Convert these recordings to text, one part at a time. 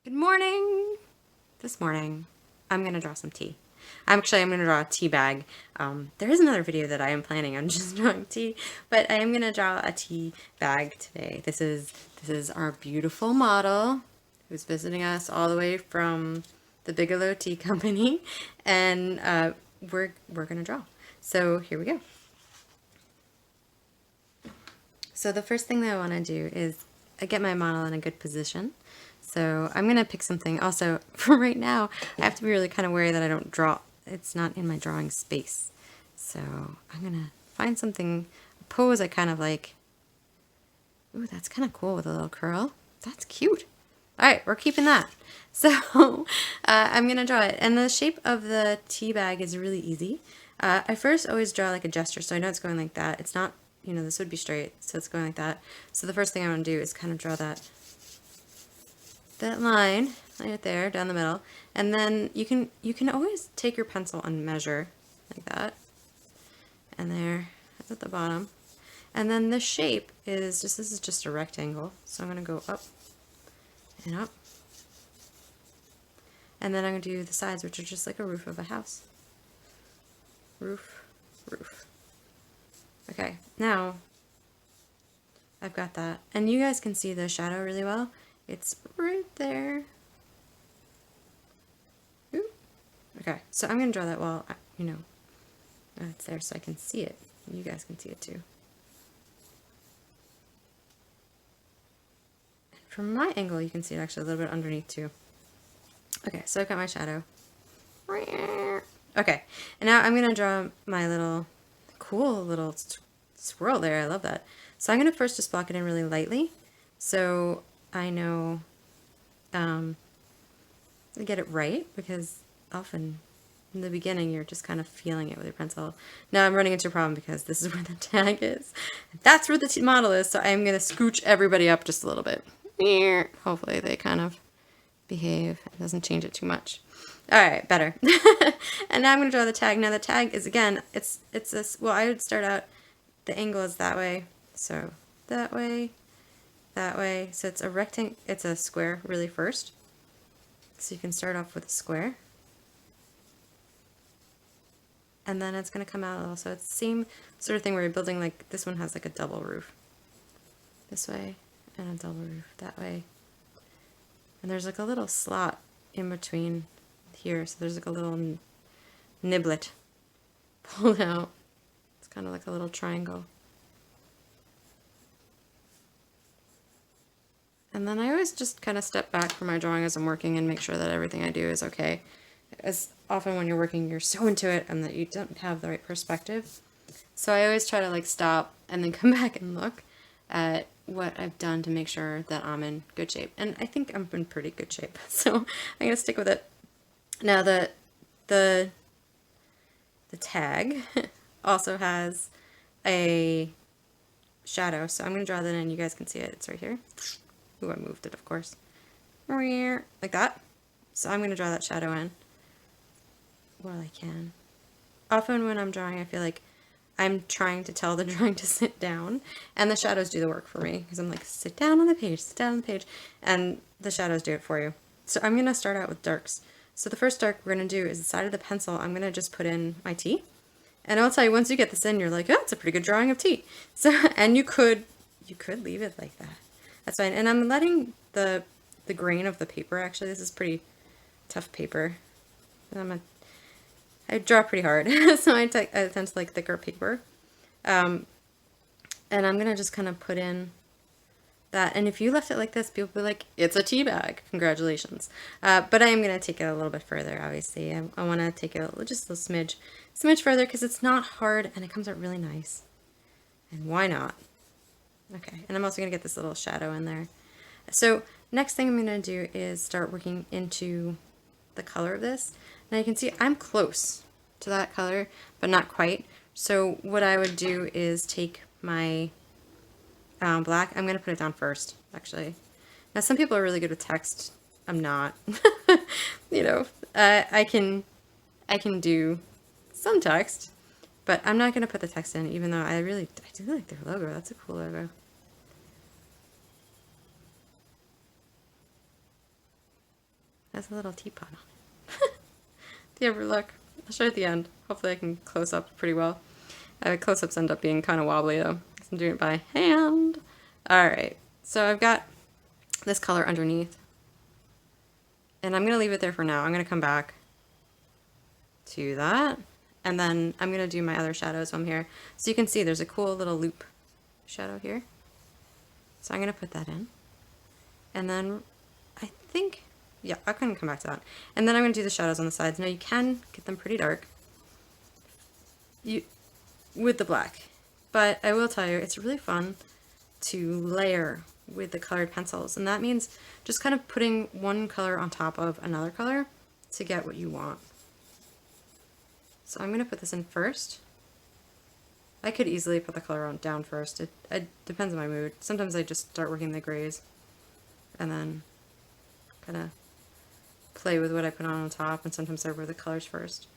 Good morning! This morning, I'm going to draw some tea. I'm going to draw a tea bag. There is another video that I am planning on just drawing tea, but I am going to draw a tea bag today. This is our beautiful model who's visiting us all the way from the Bigelow Tea Company, and we're going to draw. So here we go. So the first thing that I want to do is get my model in a good position. So I'm going to pick something. Also, for right now, I have to be really kind of wary that I don't draw. It's not in my drawing space. So I'm going to find something, a pose I kind of like. Ooh, that's kind of cool with a little curl. That's cute. All right, we're keeping that. So I'm going to draw it. And the shape of the tea bag is really easy. I first always draw like a gesture, so I know it's going like that. It's not, this would be straight, so it's going like that. So the first thing I'm going to do is kind of draw that line right there down the middle, and then you can always take your pencil and measure like that, and there that's at the bottom, and then the shape is just, this is just a rectangle, so I'm going to go up and up, and then I'm going to do the sides, which are just like a roof of a house. Roof. Okay, now I've got that, and you guys can see the shadow really well. It's right there. Ooh. Okay, so I'm going to draw that while, it's there so I can see it. You guys can see it too. And from my angle, you can see it actually a little bit underneath too. Okay, so I've got my shadow. Okay, and now I'm going to draw my little, cool little swirl there. I love that. So I'm going to first just block it in really lightly, so I know to get it right, because often in the beginning you're just kind of feeling it with your pencil. Now I'm running into a problem because this is where the tag is. That's where the model is, so I'm going to scooch everybody up just a little bit. Hopefully they kind of behave. It doesn't change it too much. Alright, better. And now I'm going to draw the tag. Now the tag is, again, it's this, well, I would start out, the angle is that way, so that way, so it's a rectangle, it's a square really first, so you can start off with a square, and then it's going to come out a little, so it's the same sort of thing where you're building, like this one has like a double roof this way and a double roof that way, and there's like a little slot in between here, so there's like a little niblet pulled out. It's kind of like a little triangle. And then I always just kind of step back from my drawing as I'm working and make sure that everything I do is okay. As often when you're working, you're so into it and that you don't have the right perspective. So I always try to like stop and then come back and look at what I've done to make sure that I'm in good shape. And I think I'm in pretty good shape, so I'm gonna stick with it. Now the tag also has a shadow, so I'm gonna draw that in. You guys can see it. It's right here. Ooh, I moved it, of course. Like that. So I'm going to draw that shadow in while I can. Often when I'm drawing, I feel like I'm trying to tell the drawing to sit down, and the shadows do the work for me, because I'm like, sit down on the page, sit down on the page, and the shadows do it for you. So I'm going to start out with darks. So the first dark we're going to do is the side of the pencil. I'm going to just put in my tea, and I'll tell you, once you get this in, you're like, oh, it's a pretty good drawing of tea. So, and you could leave it like that. That's fine. And I'm letting the grain of the paper, actually, this is pretty tough paper. I draw pretty hard, so I tend to like thicker paper. And I'm going to just kind of put in that. And if you left it like this, people will be like, it's a tea bag. Congratulations. But I am going to take it a little bit further, obviously. I want to take it just a smidge further, because it's not hard and it comes out really nice. And why not? Okay, and I'm also going to get this little shadow in there. So next thing I'm going to do is start working into the color of this. Now you can see I'm close to that color, but not quite. So what I would do is take my black. I'm going to put it down first, actually. Now some people are really good with text. I'm not. I can do some text, but I'm not going to put the text in, even though I do like their logo. That's a cool logo. has a little teapot on it. If you ever look, I'll show you at the end. Hopefully I can close up pretty well. Close-ups end up being kind of wobbly though, because I'm doing it by hand. Alright, so I've got this color underneath. And I'm going to leave it there for now. I'm going to come back to that. And then I'm going to do my other shadows while I'm here. So you can see there's a cool little loop shadow here. So I'm going to put that in. And then I think, yeah, I can come back to that. And then I'm going to do the shadows on the sides. Now you can get them pretty dark with the black. But I will tell you, it's really fun to layer with the colored pencils. And that means just kind of putting one color on top of another color to get what you want. So I'm going to put this in first. I could easily put the color on down first. It depends on my mood. Sometimes I just start working the grays and then kind of play with what I put on top, and sometimes I wear the colors first.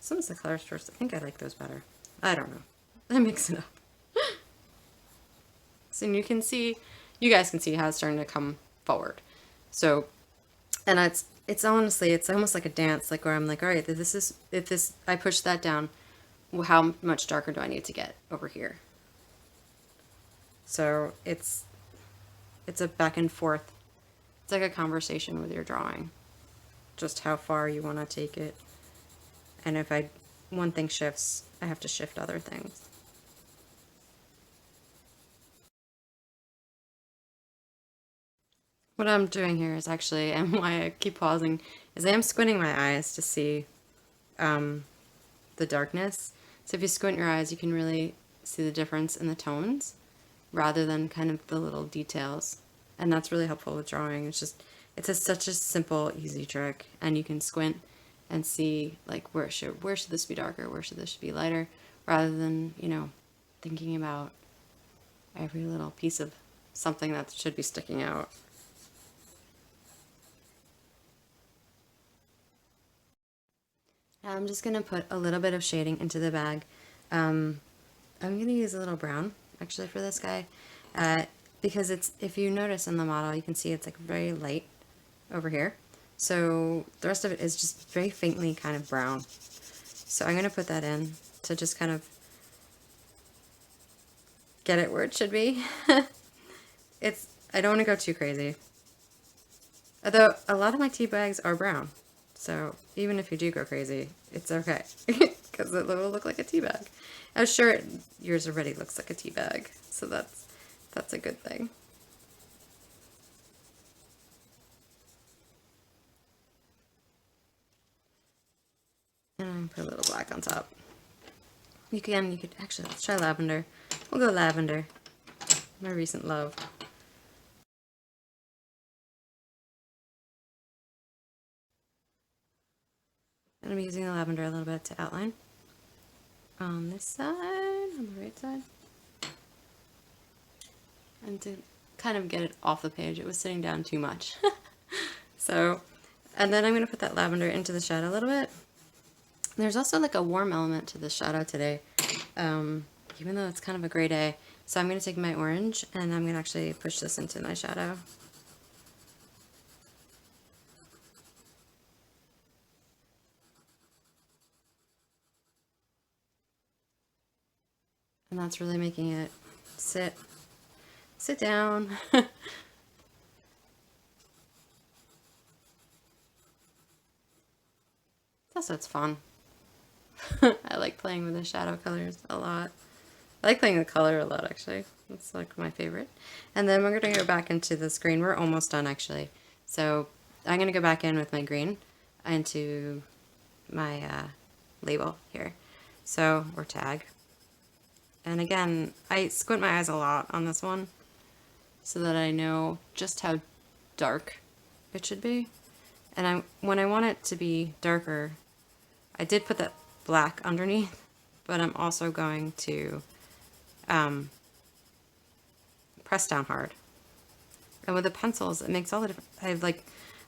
Sometimes the colors first. I think I like those better. I don't know. I mix it up. So you can see, you guys can see how it's starting to come forward. So, and it's honestly, it's almost like a dance, like where I'm like, all right, if I push that down, how much darker do I need to get over here? So it's a back and forth. It's like a conversation with your drawing, just how far you want to take it. And if one thing shifts, I have to shift other things. What I'm doing here is actually, and why I keep pausing, is I am squinting my eyes to see the darkness. So if you squint your eyes, you can really see the difference in the tones rather than kind of the little details. And that's really helpful with drawing. It's such a simple, easy trick, and you can squint and see like where should this be darker, where should this be lighter, rather than, you know, thinking about every little piece of something that should be sticking out. I'm just going to put a little bit of shading into the bag. I'm going to use a little brown, actually, for this guy, because if you notice in the model, you can see it's like very light over here. So the rest of it is just very faintly kind of brown. So I'm going to put that in to just kind of get it where it should be. I don't want to go too crazy. Although a lot of my tea bags are brown. So even if you do go crazy, it's okay, because it will look like a tea bag. I'm sure yours already looks like a tea bag, so that's a good thing. And I'm gonna put a little black on top. You could actually, let's try lavender. We'll go lavender. My recent love. And I'm using the lavender a little bit to outline on this side, on the right side, and to kind of get it off the page. It was sitting down too much. So, and then I'm going to put that lavender into the shadow a little bit. There's also like a warm element to the shadow today, even though it's kind of a gray day. So I'm going to take my orange and I'm going to actually push this into my shadow. And that's really making it sit down. Also, it's fun. I like playing with the shadow colors a lot. I like playing the color a lot, actually. That's like my favorite. And then we're going to go back into this green. We're almost done, actually. So I'm going to go back in with my green into my label here. So, or tag. And again, I squint my eyes a lot on this one so that I know just how dark it should be. And when I want it to be darker, I did put that black underneath, but I'm also going to press down hard. And with the pencils, it makes all the difference.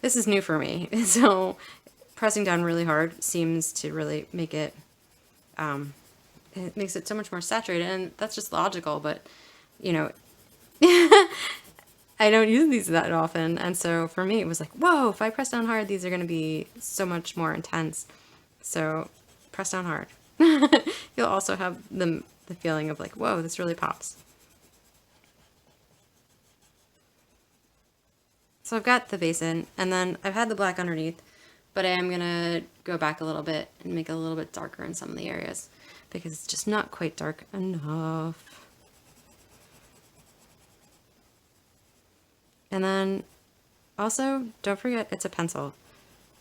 This is new for me, so pressing down really hard seems to really make it, it makes it so much more saturated, and that's just logical, but, you know, I don't use these that often, and so for me it was like, whoa, if I press down hard, these are going to be so much more intense. So press down hard. You'll also have the feeling of like, whoa, this really pops. So I've got the basin, and then I've had the black underneath, but I am going to go back a little bit and make it a little bit darker in some of the areas because it's just not quite dark enough. And then also, don't forget it's a pencil.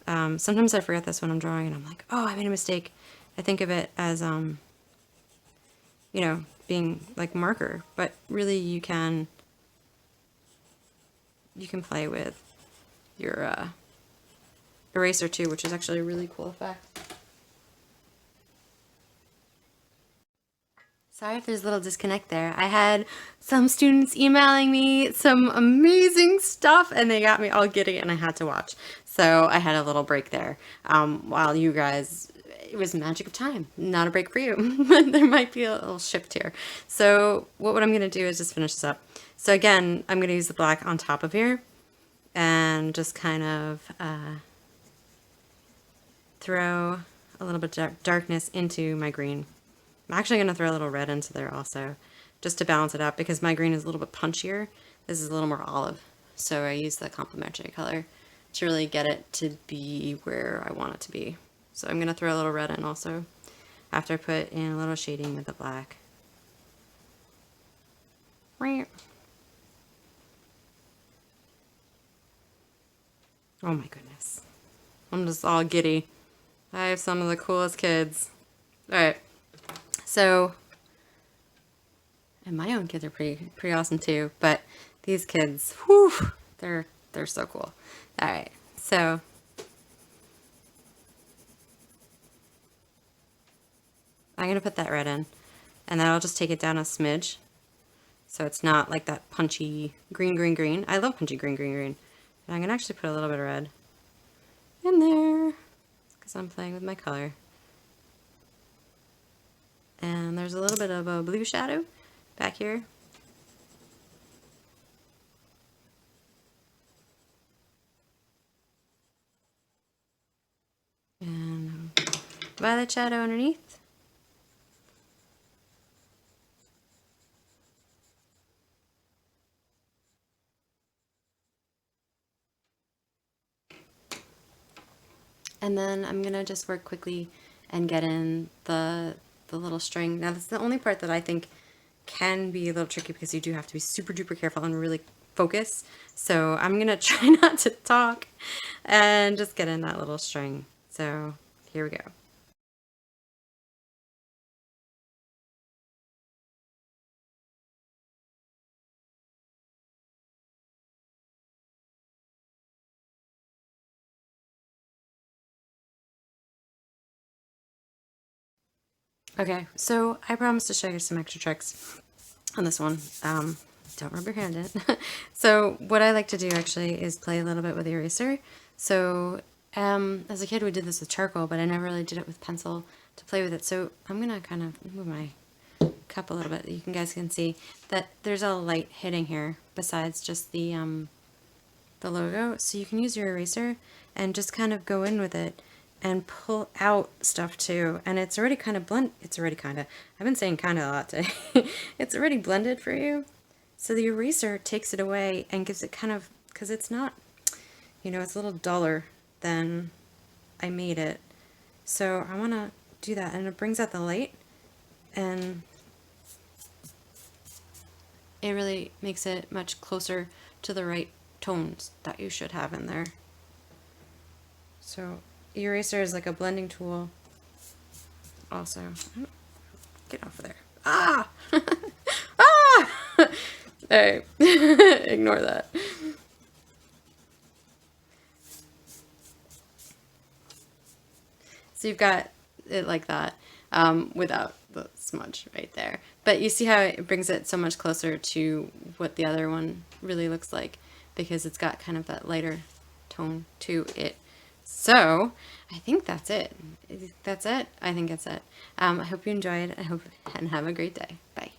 Sometimes I forget this when I'm drawing and I'm like, oh, I made a mistake. I think of it as, you know, being like marker, but really you can play with your eraser too, which is actually a really cool effect. Sorry if there's a little disconnect there. I had some students emailing me some amazing stuff and they got me all giddy and I had to watch. So I had a little break there while you guys, it was magic of time, not a break for you. There might be a little shift here. So what I'm going to do is just finish this up. So again, I'm going to use the black on top of here and just kind of throw a little bit of darkness into my green. I'm actually going to throw a little red into there also, just to balance it out, because my green is a little bit punchier. This is a little more olive, so I use the complementary color to really get it to be where I want it to be. So I'm going to throw a little red in also, after I put in a little shading with the black. Oh my goodness. I'm just all giddy. I have some of the coolest kids. Alright. So, and my own kids are pretty awesome too, but these kids, whew, they're so cool. All right, so I'm gonna put that red in, and then I'll just take it down a smidge, so it's not like that punchy green. I love punchy green. And I'm gonna actually put a little bit of red in there because I'm playing with my color. And there's a little bit of a blue shadow back here. And violet shadow underneath. And then I'm gonna just work quickly and get in the little string. Now that's the only part that I think can be a little tricky because you do have to be super duper careful and really focus. So I'm gonna try not to talk and just get in that little string. So here we go. Okay, so I promised to show you some extra tricks on this one. Don't rub your hand in. So what I like to do actually is play a little bit with the eraser. So as a kid we did this with charcoal, but I never really did it with pencil to play with it. So I'm gonna kind of move my cup a little bit. You guys can see that there's a light hitting here besides just the logo. So you can use your eraser and just kind of go in with it and pull out stuff too. And it's already kind of I've been saying kind of a lot today. It's already blended for you. So the eraser takes it away and gives it kind of, because it's not, you know, it's a little duller than I made it. So I want to do that, and it brings out the light, and it really makes it much closer to the right tones that you should have in there. So eraser is like a blending tool also. Get off of there. Ah! Ah! Alright. Ignore that. So you've got it like that, without the smudge right there. But you see how it brings it so much closer to what the other one really looks like, because it's got kind of that lighter tone to it. So I think that's it. That's it. I think it's it. I hope you enjoyed. I hope and have a great day. Bye.